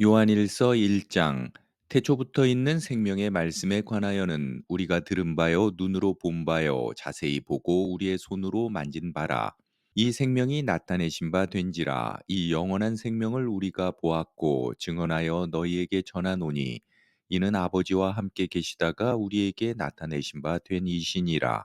요한일서 1장. 태초부터 있는 생명의 말씀에 관하여는 우리가 들은 바요 눈으로 본 바요 자세히 보고 우리의 손으로 만진 바라. 이 생명이 나타내신 바 된지라. 이 영원한 생명을 우리가 보았고 증언하여 너희에게 전하노니 이는 아버지와 함께 계시다가 우리에게 나타내신 바 된 이시니라.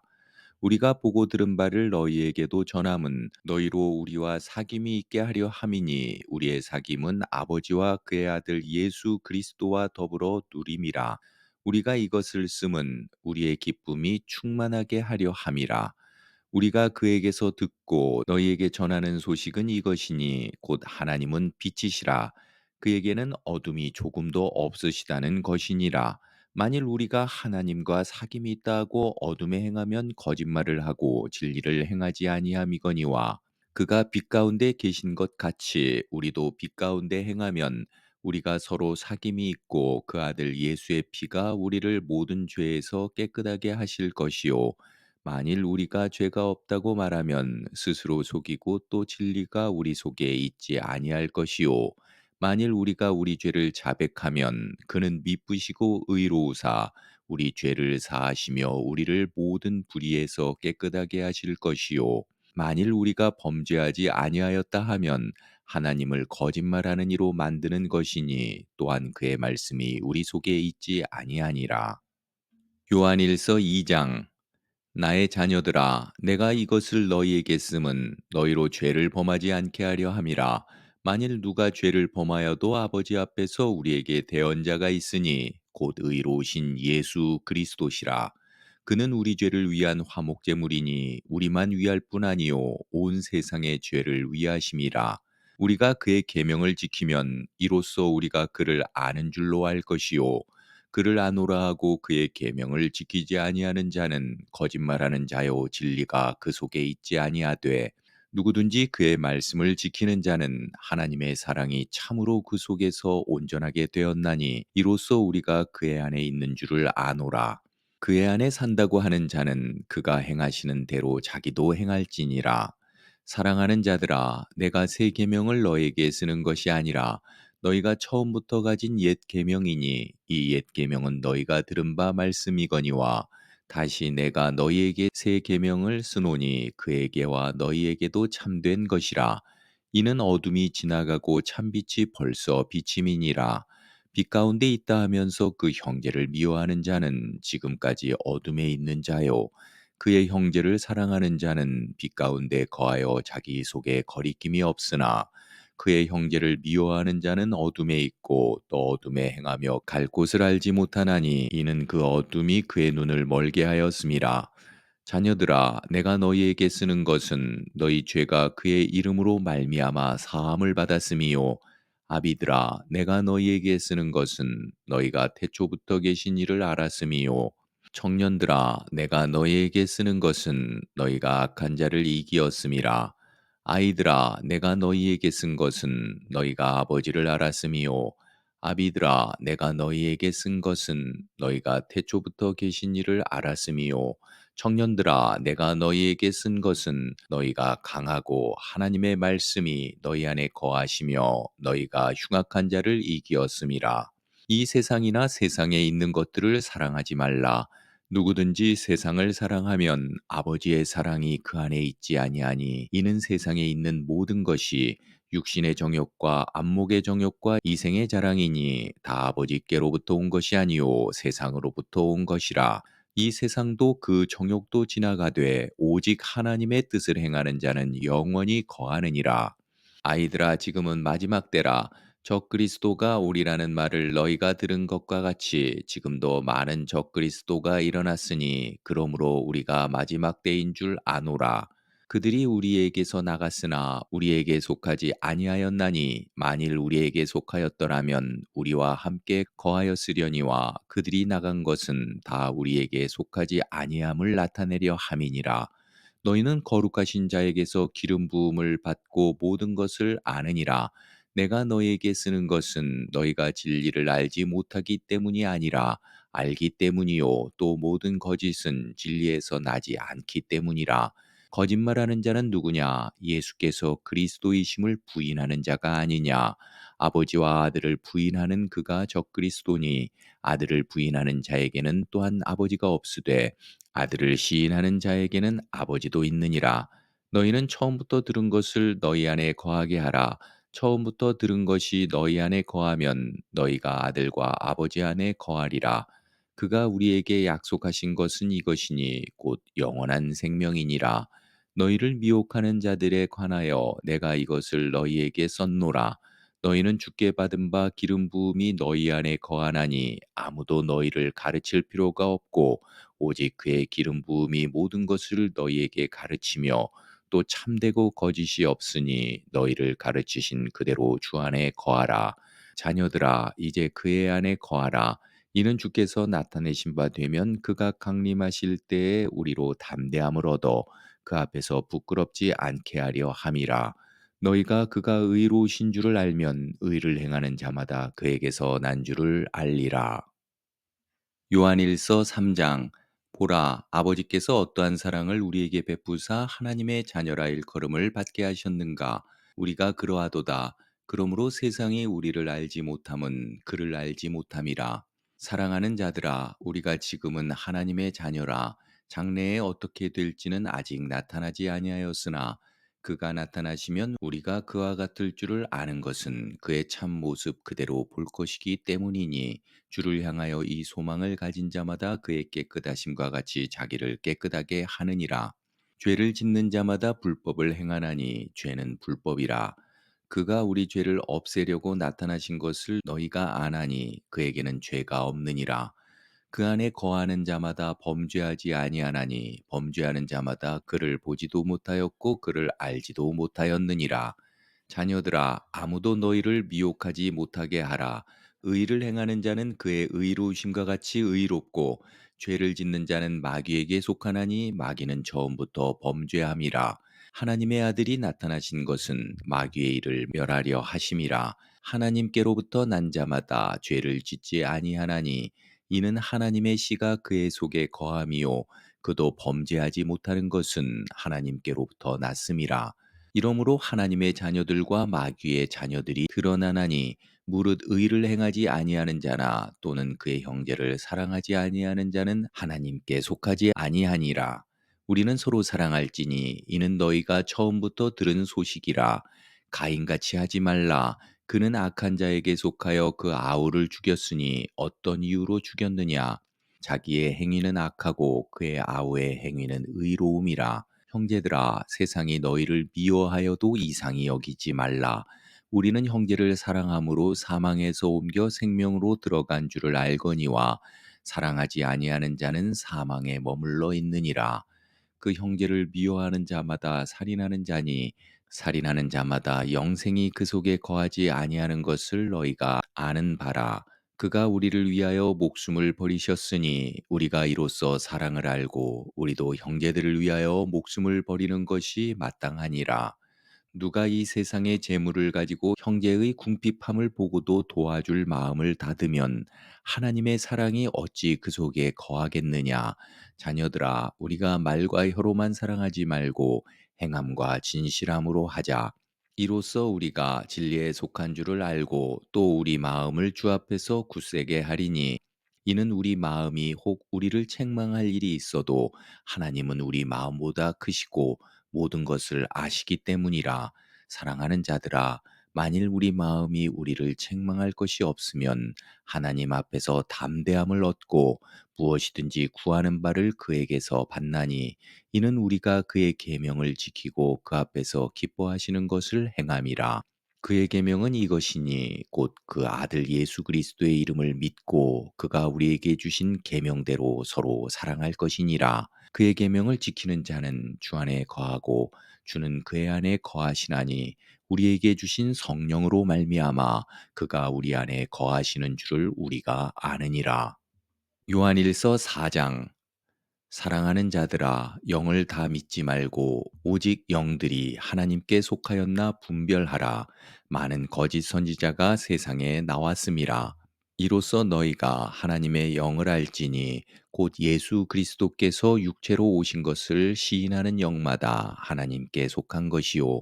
우리가 보고 들은 바를 너희에게도 전함은 너희로 우리와 사귐이 있게 하려 함이니 우리의 사귐은 아버지와 그의 아들 예수 그리스도와 더불어 누림이라. 우리가 이것을 쓰면 우리의 기쁨이 충만하게 하려 함이라. 우리가 그에게서 듣고 너희에게 전하는 소식은 이것이니 곧 하나님은 빛이시라. 그에게는 어둠이 조금도 없으시다는 것이니라. 만일 우리가 하나님과 사귐이 있다고 어둠에 행하면 거짓말을 하고 진리를 행하지 아니함이거니와 그가 빛 가운데 계신 것 같이 우리도 빛 가운데 행하면 우리가 서로 사귐이 있고 그 아들 예수의 피가 우리를 모든 죄에서 깨끗하게 하실 것이요 만일 우리가 죄가 없다고 말하면 스스로 속이고 또 진리가 우리 속에 있지 아니할 것이요 만일 우리가 우리 죄를 자백하면 그는 미쁘시고 의로우사 우리 죄를 사하시며 우리를 모든 불의에서 깨끗하게 하실 것이요 만일 우리가 범죄하지 아니하였다 하면 하나님을 거짓말하는 이로 만드는 것이니 또한 그의 말씀이 우리 속에 있지 아니하니라. 요한일서 2장. 나의 자녀들아, 내가 이것을 너희에게 쓰면 너희로 죄를 범하지 않게 하려 함이라. 만일 누가 죄를 범하여도 아버지 앞에서 우리에게 대언자가 있으니 곧 의로우신 예수 그리스도시라. 그는 우리 죄를 위한 화목제물이니 우리만 위할 뿐 아니요 온 세상의 죄를 위하심이라. 우리가 그의 계명을 지키면 이로써 우리가 그를 아는 줄로 알 것이요 그를 아노라 하고 그의 계명을 지키지 아니하는 자는 거짓말하는 자요 진리가 그 속에 있지 아니하되 누구든지 그의 말씀을 지키는 자는 하나님의 사랑이 참으로 그 속에서 온전하게 되었나니 이로써 우리가 그의 안에 있는 줄을 아노라. 그의 안에 산다고 하는 자는 그가 행하시는 대로 자기도 행할지니라. 사랑하는 자들아, 내가 새 계명을 너에게 쓰는 것이 아니라 너희가 처음부터 가진 옛 계명이니 이 옛 계명은 너희가 들은 바 말씀이거니와 다시 내가 너희에게 새 계명을 쓰노니 그에게와 너희에게도 참된 것이라. 이는 어둠이 지나가고 참빛이 벌써 비침이니라. 빛 가운데 있다 하면서 그 형제를 미워하는 자는 지금까지 어둠에 있는 자요. 그의 형제를 사랑하는 자는 빛 가운데 거하여 자기 속에 거리낌이 없으나 그의 형제를 미워하는 자는 어둠에 있고 또 어둠에 행하며 갈 곳을 알지 못하나니 이는 그 어둠이 그의 눈을 멀게 하였음이라. 자녀들아, 내가 너희에게 쓰는 것은 너희 죄가 그의 이름으로 말미암아 사함을 받았음이요. 아비들아, 내가 너희에게 쓰는 것은 너희가 태초부터 계신 이를 알았음이요. 청년들아, 내가 너희에게 쓰는 것은 너희가 악한 자를 이기었음이라. 아이들아, 내가 너희에게 쓴 것은 너희가 아버지를 알았음이요. 아비들아, 내가 너희에게 쓴 것은 너희가 태초부터 계신 이를 알았음이요. 청년들아, 내가 너희에게 쓴 것은 너희가 강하고 하나님의 말씀이 너희 안에 거하시며 너희가 흉악한 자를 이기었음이라. 이 세상이나 세상에 있는 것들을 사랑하지 말라. 누구든지 세상을 사랑하면 아버지의 사랑이 그 안에 있지 아니하니 이는 세상에 있는 모든 것이 육신의 정욕과 안목의 정욕과 이생의 자랑이니 다 아버지께로부터 온 것이 아니요 세상으로부터 온 것이라. 이 세상도 그 정욕도 지나가되 오직 하나님의 뜻을 행하는 자는 영원히 거하느니라. 아이들아, 지금은 마지막 때라. 적그리스도가 오리라는 말을 너희가 들은 것과 같이 지금도 많은 적그리스도가 일어났으니 그러므로 우리가 마지막 때인 줄 아노라. 그들이 우리에게서 나갔으나 우리에게 속하지 아니하였나니 만일 우리에게 속하였더라면 우리와 함께 거하였으려니와 그들이 나간 것은 다 우리에게 속하지 아니함을 나타내려 함이니라. 너희는 거룩하신 자에게서 기름 부음을 받고 모든 것을 아느니라. 내가 너희에게 쓰는 것은 너희가 진리를 알지 못하기 때문이 아니라 알기 때문이요 또 모든 거짓은 진리에서 나지 않기 때문이라. 거짓말하는 자는 누구냐? 예수께서 그리스도이심을 부인하는 자가 아니냐? 아버지와 아들을 부인하는 그가 적그리스도니 아들을 부인하는 자에게는 또한 아버지가 없으되 아들을 시인하는 자에게는 아버지도 있느니라. 너희는 처음부터 들은 것을 너희 안에 거하게 하라. 처음부터 들은 것이 너희 안에 거하면 너희가 아들과 아버지 안에 거하리라. 그가 우리에게 약속하신 것은 이것이니 곧 영원한 생명이니라. 너희를 미혹하는 자들에 관하여 내가 이것을 너희에게 썼노라. 너희는 주께 받은 바 기름 부음이 너희 안에 거하나니 아무도 너희를 가르칠 필요가 없고 오직 그의 기름 부음이 모든 것을 너희에게 가르치며 또 참되고 거짓이 없으니 너희를 가르치신 그대로 주 안에 거하라. 자녀들아 이제 그의 안에 거하라. 이는 주께서 나타내신 바 되면 그가 강림하실 때에 우리로 담대함을 얻어 그 앞에서 부끄럽지 않게 하려 함이라. 너희가 그가 의로우신 줄을 알면 의를 행하는 자마다 그에게서 난 줄을 알리라. 요한일서 3장. 보라, 아버지께서 어떠한 사랑을 우리에게 베푸사 하나님의 자녀라 일컬음을 받게 하셨는가? 우리가 그러하도다. 그러므로 세상이 우리를 알지 못함은 그를 알지 못함이라. 사랑하는 자들아, 우리가 지금은 하나님의 자녀라. 장래에 어떻게 될지는 아직 나타나지 아니하였으나 그가 나타나시면 우리가 그와 같을 줄을 아는 것은 그의 참 모습 그대로 볼 것이기 때문이니 주를 향하여 이 소망을 가진 자마다 그의 깨끗하심과 같이 자기를 깨끗하게 하느니라. 죄를 짓는 자마다 불법을 행하나니 죄는 불법이라. 그가 우리 죄를 없애려고 나타나신 것을 너희가 아나니 그에게는 죄가 없느니라. 그 안에 거하는 자마다 범죄하지 아니하나니 범죄하는 자마다 그를 보지도 못하였고 그를 알지도 못하였느니라. 자녀들아 아무도 너희를 미혹하지 못하게 하라. 의를 행하는 자는 그의 의로우심과 같이 의롭고 죄를 짓는 자는 마귀에게 속하나니 마귀는 처음부터 범죄함이라. 하나님의 아들이 나타나신 것은 마귀의 일을 멸하려 하심이라. 하나님께로부터 난 자마다 죄를 짓지 아니하나니 이는 하나님의 씨가 그의 속에 거함이요 그도 범죄하지 못하는 것은 하나님께로부터 났음이라. 이러므로 하나님의 자녀들과 마귀의 자녀들이 드러나나니 무릇 의를 행하지 아니하는 자나 또는 그의 형제를 사랑하지 아니하는 자는 하나님께 속하지 아니하니라. 우리는 서로 사랑할지니 이는 너희가 처음부터 들은 소식이라. 가인같이 하지 말라. 그는 악한 자에게 속하여 그 아우를 죽였으니 어떤 이유로 죽였느냐? 자기의 행위는 악하고 그의 아우의 행위는 의로움이라. 형제들아, 세상이 너희를 미워하여도 이상히 여기지 말라. 우리는 형제를 사랑함으로 사망에서 옮겨 생명으로 들어간 줄을 알거니와 사랑하지 아니하는 자는 사망에 머물러 있느니라. 그 형제를 미워하는 자마다 살인하는 자니 살인하는 자마다 영생이 그 속에 거하지 아니하는 것을 너희가 아는 바라. 그가 우리를 위하여 목숨을 버리셨으니 우리가 이로써 사랑을 알고 우리도 형제들을 위하여 목숨을 버리는 것이 마땅하니라. 누가 이 세상의 재물을 가지고 형제의 궁핍함을 보고도 도와줄 마음을 닫으면 하나님의 사랑이 어찌 그 속에 거하겠느냐. 자녀들아 우리가 말과 혀로만 사랑하지 말고 행함과 진실함으로 하자. 이로써 우리가 진리에 속한 줄을 알고 또 우리 마음을 주 앞에서 굳세게 하리니 이는 우리 마음이 혹 우리를 책망할 일이 있어도 하나님은 우리 마음보다 크시고 모든 것을 아시기 때문이라. 사랑하는 자들아 만일 우리 마음이 우리를 책망할 것이 없으면 하나님 앞에서 담대함을 얻고 무엇이든지 구하는 바를 그에게서 받나니 이는 우리가 그의 계명을 지키고 그 앞에서 기뻐하시는 것을 행함이라. 그의 계명은 이것이니 곧 그 아들 예수 그리스도의 이름을 믿고 그가 우리에게 주신 계명대로 서로 사랑할 것이니라. 그의 계명을 지키는 자는 주 안에 거하고 주는 그의 안에 거하시나니 우리에게 주신 성령으로 말미암아 그가 우리 안에 거하시는 줄을 우리가 아느니라. 요한일서 4장. 사랑하는 자들아 영을 다 믿지 말고 오직 영들이 하나님께 속하였나 분별하라. 많은 거짓 선지자가 세상에 나왔음이라. 이로써 너희가 하나님의 영을 알지니 곧 예수 그리스도께서 육체로 오신 것을 시인하는 영마다 하나님께 속한 것이요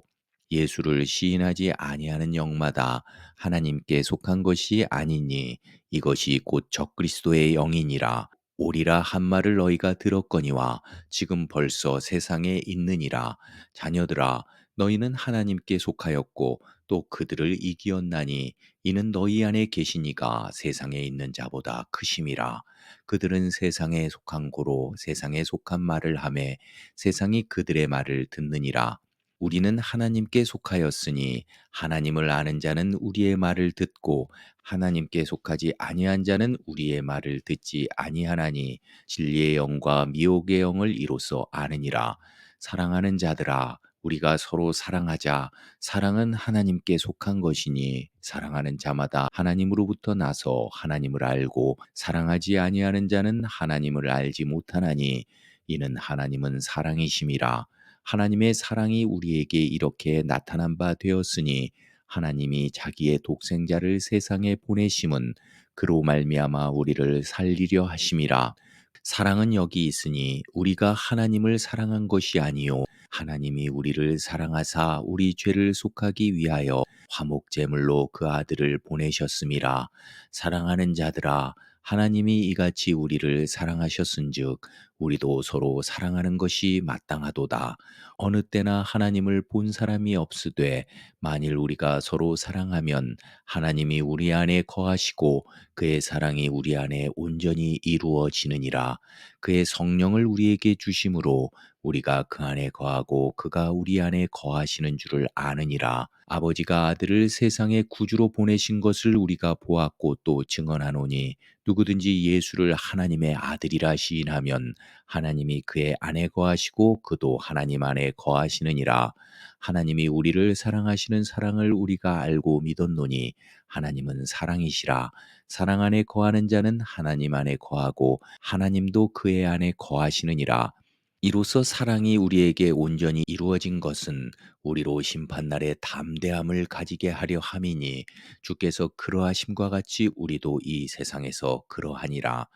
예수를 시인하지 아니하는 영마다 하나님께 속한 것이 아니니 이것이 곧 적그리스도의 영이니라. 오리라 한 말을 너희가 들었거니와 지금 벌써 세상에 있느니라. 자녀들아 너희는 하나님께 속하였고 또 그들을 이기었나니 이는 너희 안에 계신 이가 세상에 있는 자보다 크심이라. 그들은 세상에 속한 고로 세상에 속한 말을 하매 세상이 그들의 말을 듣느니라. 우리는 하나님께 속하였으니 하나님을 아는 자는 우리의 말을 듣고 하나님께 속하지 아니한 자는 우리의 말을 듣지 아니하나니 진리의 영과 미혹의 영을 이로써 아느니라. 사랑하는 자들아 우리가 서로 사랑하자. 사랑은 하나님께 속한 것이니 사랑하는 자마다 하나님으로부터 나서 하나님을 알고 사랑하지 아니하는 자는 하나님을 알지 못하나니 이는 하나님은 사랑이심이라. 하나님의 사랑이 우리에게 이렇게 나타난 바 되었으니 하나님이 자기의 독생자를 세상에 보내심은 그로 말미암아 우리를 살리려 하심이라. 사랑은 여기 있으니 우리가 하나님을 사랑한 것이 아니요 하나님이 우리를 사랑하사 우리 죄를 속하기 위하여 화목 제물로 그 아들을 보내셨음이라. 사랑하는 자들아 하나님이 이같이 우리를 사랑하셨은즉 우리도 서로 사랑하는 것이 마땅하도다. 어느 때나 하나님을 본 사람이 없으되 만일 우리가 서로 사랑하면 하나님이 우리 안에 거하시고 그의 사랑이 우리 안에 온전히 이루어지느니라. 그의 성령을 우리에게 주심으로 우리가 그 안에 거하고 그가 우리 안에 거하시는 줄을 아느니라. 아버지가 아들을 세상에 구주로 보내신 것을 우리가 보았고 또 증언하노니 누구든지 예수를 하나님의 아들이라 시인하면 하나님이 그의 안에 거하시고 그도 하나님 안에 거하시느니라. 하나님이 우리를 사랑하시는 사랑을 우리가 알고 믿었노니 하나님은 사랑이시라. 사랑 안에 거하는 자는 하나님 안에 거하고 하나님도 그의 안에 거하시느니라. 이로써 사랑이 우리에게 온전히 이루어진 것은 우리로 심판날에 담대함을 가지게 하려 함이니 주께서 그러하심과 같이 우리도 이 세상에서 그러하니라.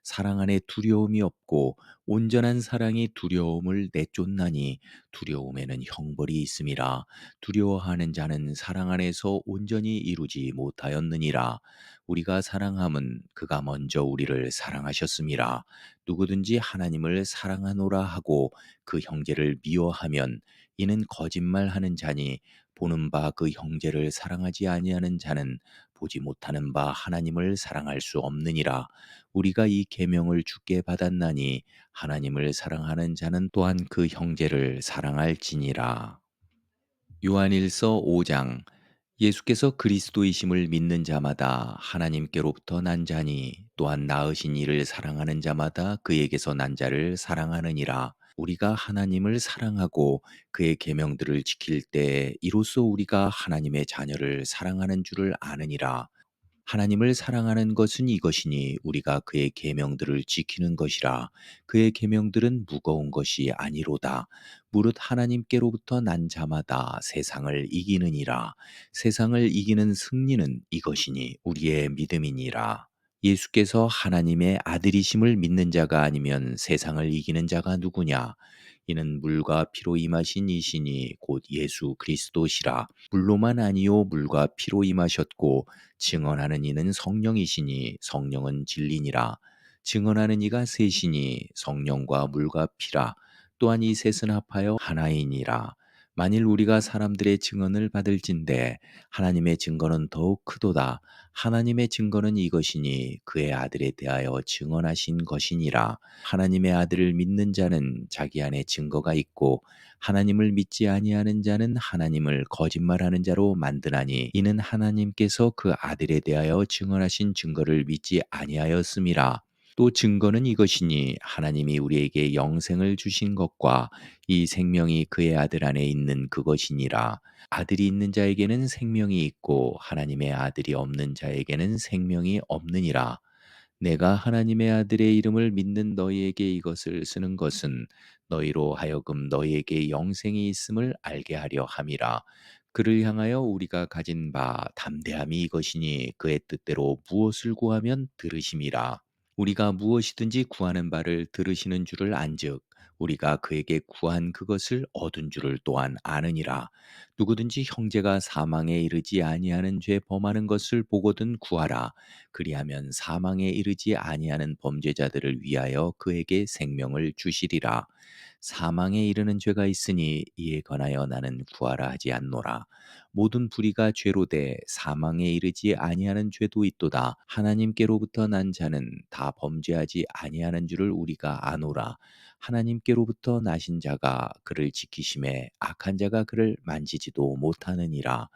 사랑 안에 두려움이 없고 온전한 사랑이 두려움을 내쫓나니 두려움에는 형벌이 있음이라. 두려워하는 자는 사랑 안에서 온전히 이루지 못하였느니라. 우리가 사랑함은 그가 먼저 우리를 사랑하셨음이라. 누구든지 하나님을 사랑하노라 하고 그 형제를 미워하면 이는 거짓말하는 자니 보는 바 그 형제를 사랑하지 아니하는 자는 보지 못하는 바 하나님을 사랑할 수 없느니라. 우리가 이 계명을 주께 받았나니 하나님을 사랑하는 자는 또한 그 형제를 사랑할지니라. 요한일서 5장. 예수께서 그리스도이심을 믿는 자마다 하나님께로부터 난 자니 또한 낳으신 이를 사랑하는 자마다 그에게서 난 자를 사랑하느니라. 우리가 하나님을 사랑하고 그의 계명들을 지킬 때 이로써 우리가 하나님의 자녀를 사랑하는 줄을 아느니라. 하나님을 사랑하는 것은 이것이니 우리가 그의 계명들을 지키는 것이라. 그의 계명들은 무거운 것이 아니로다. 무릇 하나님께로부터 난 자마다 세상을 이기느니라. 세상을 이기는 승리는 이것이니 우리의 믿음이니라. 예수께서 하나님의 아들이심을 믿는 자가 아니면 세상을 이기는 자가 누구냐? 이는 물과 피로 임하신 이시니 곧 예수 그리스도시라. 물로만 아니요 물과 피로 임하셨고 증언하는 이는 성령이시니 성령은 진리니라. 증언하는 이가 셋이니 성령과 물과 피라. 또한 이 셋은 합하여 하나이니라. 만일 우리가 사람들의 증언을 받을진대 하나님의 증거는 더욱 크도다. 하나님의 증거는 이것이니 그의 아들에 대하여 증언하신 것이니라. 하나님의 아들을 믿는 자는 자기 안에 증거가 있고 하나님을 믿지 아니하는 자는 하나님을 거짓말하는 자로 만드나니 이는 하나님께서 그 아들에 대하여 증언하신 증거를 믿지 아니하였음이라. 또 증거는 이것이니 하나님이 우리에게 영생을 주신 것과 이 생명이 그의 아들 안에 있는 그것이니라. 아들이 있는 자에게는 생명이 있고 하나님의 아들이 없는 자에게는 생명이 없느니라. 내가 하나님의 아들의 이름을 믿는 너희에게 이것을 쓰는 것은 너희로 하여금 너희에게 영생이 있음을 알게 하려 함이라. 그를 향하여 우리가 가진 바 담대함이 이것이니 그의 뜻대로 무엇을 구하면 들으심이라. 우리가 무엇이든지 구하는 바를 들으시는 줄을 안즉 우리가 그에게 구한 그것을 얻은 줄을 또한 아느니라. 누구든지 형제가 사망에 이르지 아니하는 죄 범하는 것을 보거든 구하라. 그리하면 사망에 이르지 아니하는 범죄자들을 위하여 그에게 생명을 주시리라. 사망에 이르는 죄가 있으니 이에 관하여 나는 구하라 하지 않노라. 모든 불의가 죄로 돼 사망에 이르지 아니하는 죄도 있도다. 하나님께로부터 난 자는 다 범죄하지 아니하는 줄을 우리가 아노라. 하나님께로부터 나신 자가 그를 지키심에 악한 자가 그를 만지지도 못하느니라.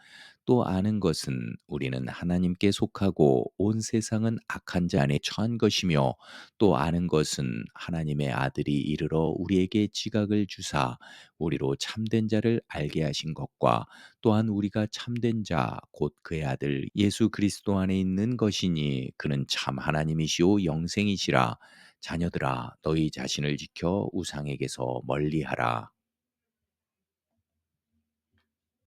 또 아는 것은 우리는 하나님께 속하고 온 세상은 악한 자 안에 처한 것이며 또 아는 것은 하나님의 아들이 이르러 우리에게 지각을 주사 우리로 참된 자를 알게 하신 것과 또한 우리가 참된 자 곧 그의 아들 예수 그리스도 안에 있는 것이니 그는 참 하나님이시오 영생이시라. 자녀들아 너희 자신을 지켜 우상에게서 멀리하라.